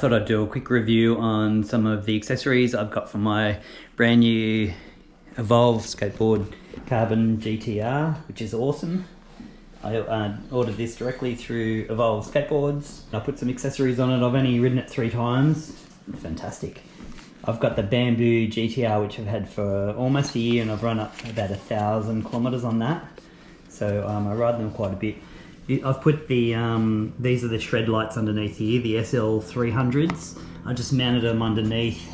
thought I'd do a quick review on some of the accessories I've got for my brand new Evolve Carbon GTR, which is awesome. I ordered this directly through Evolve Skateboards. I put some accessories on it. I've only ridden it 3 times. It's fantastic. I've got the Bamboo GTR, which I've had for almost a year, and I've run up about 1,000 kilometers on that. So I ride them quite a bit. I've put the, these are the shred lights underneath here, the SL300s. I just mounted them underneath.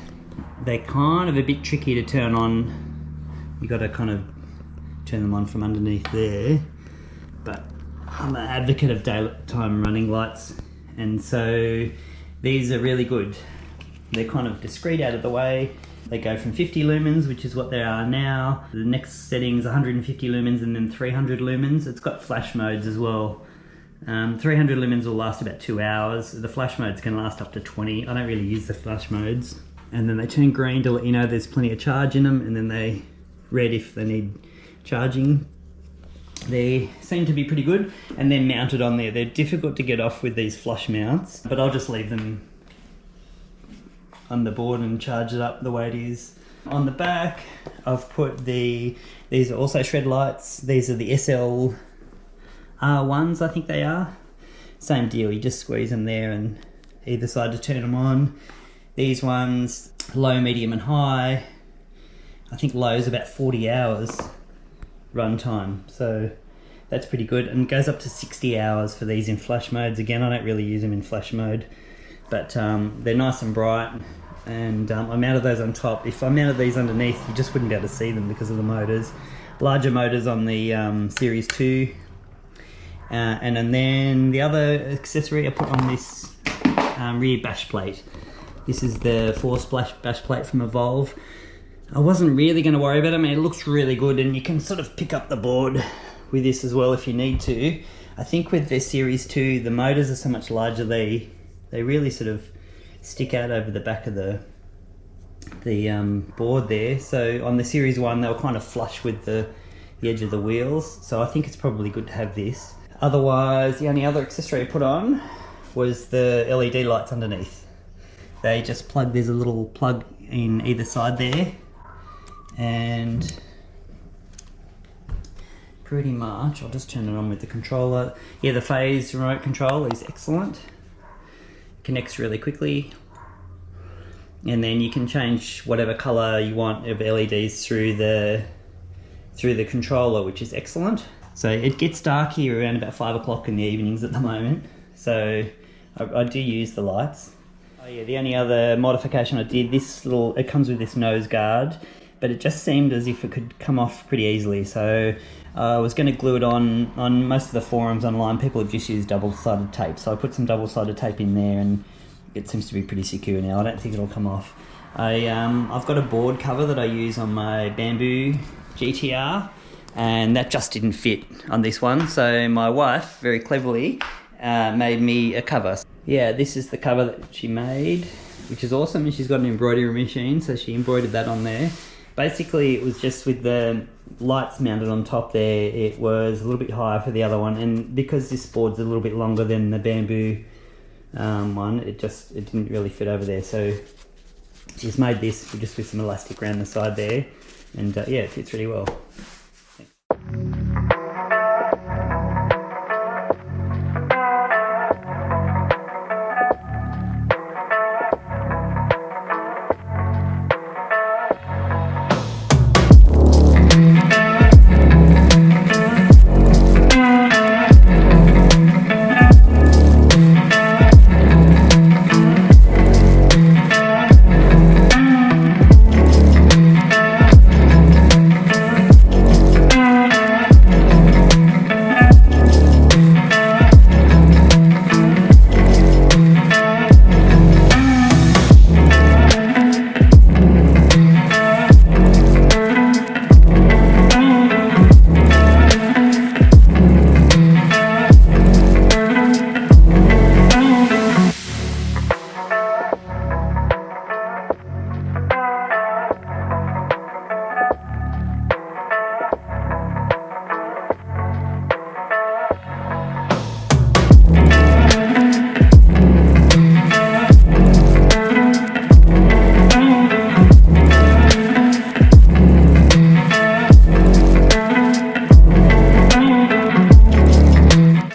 They're kind of a bit tricky to turn on. You got to kind of turn them on from underneath there. But I'm an advocate of daytime running lights, and so these are really good. They're kind of discreet out of the way. They go from 50 lumens, which is what they are now. The next setting is 150 lumens and then 300 lumens. It's got flash modes as well. 300 lumens will last about 2 hours. The flash modes can last up to 20. I don't really use the flash modes. And then they turn green to let you know there's plenty of charge in them, and then they red if they need charging. They seem to be pretty good, and they're mounted on there. They're difficult to get off with these flush mounts, but I'll just leave them on the board and charge it up the way it is. On the back, I've put these are also shred lights. These are the SL R1s, I think they are. Same deal, you just squeeze them there and either side to turn them on. These ones, low, medium and high. I think low is about 40 hours run time, so that's pretty good, and it goes up to 60 hours for these in flash modes. Again, I don't really use them in flash mode, but they're nice and bright, and I mounted those on top. If I mounted these underneath, you just wouldn't be able to see them because of the motors. Larger motors on the Series 2, and then the other accessory I put on this rear bash plate. This is the force bash plate from Evolve. I wasn't really going to worry about it. I mean, it looks really good, and you can sort of pick up the board with this as well if you need to. I think with the Series 2, the motors are so much larger, they really sort of stick out over the back of the board there. So on the Series 1, they were kind of flush with the edge of the wheels. So I think it's probably good to have this. Otherwise, the only other accessory I put on was the LED lights underneath. They just plug, there's a little plug in either side there. And pretty much, I'll just turn it on with the controller. Yeah, the phase remote control is excellent. Connects really quickly. And then you can change whatever color you want of LEDs through the controller, which is excellent. So it gets dark here around about 5 o'clock in the evenings at the moment. So I do use the lights. Oh yeah, the only other modification I did, it comes with this nose guard, but it just seemed as if it could come off pretty easily. So I was going to glue it on most of the forums online. People have just used double-sided tape. So I put some double-sided tape in there, and it seems to be pretty secure now. I don't think it'll come off. I've got a board cover that I use on my Bamboo GTR, and that just didn't fit on this one. So my wife, very cleverly, made me a cover. Yeah, this is the cover that she made, which is awesome. And she's got an embroidery machine, so she embroidered that on there. Basically, it was just with the lights mounted on top there, it was a little bit higher for the other one, and because this board's a little bit longer than the Bamboo one, it didn't really fit over there. So she's made this just with some elastic around the side there, and yeah, it fits really well.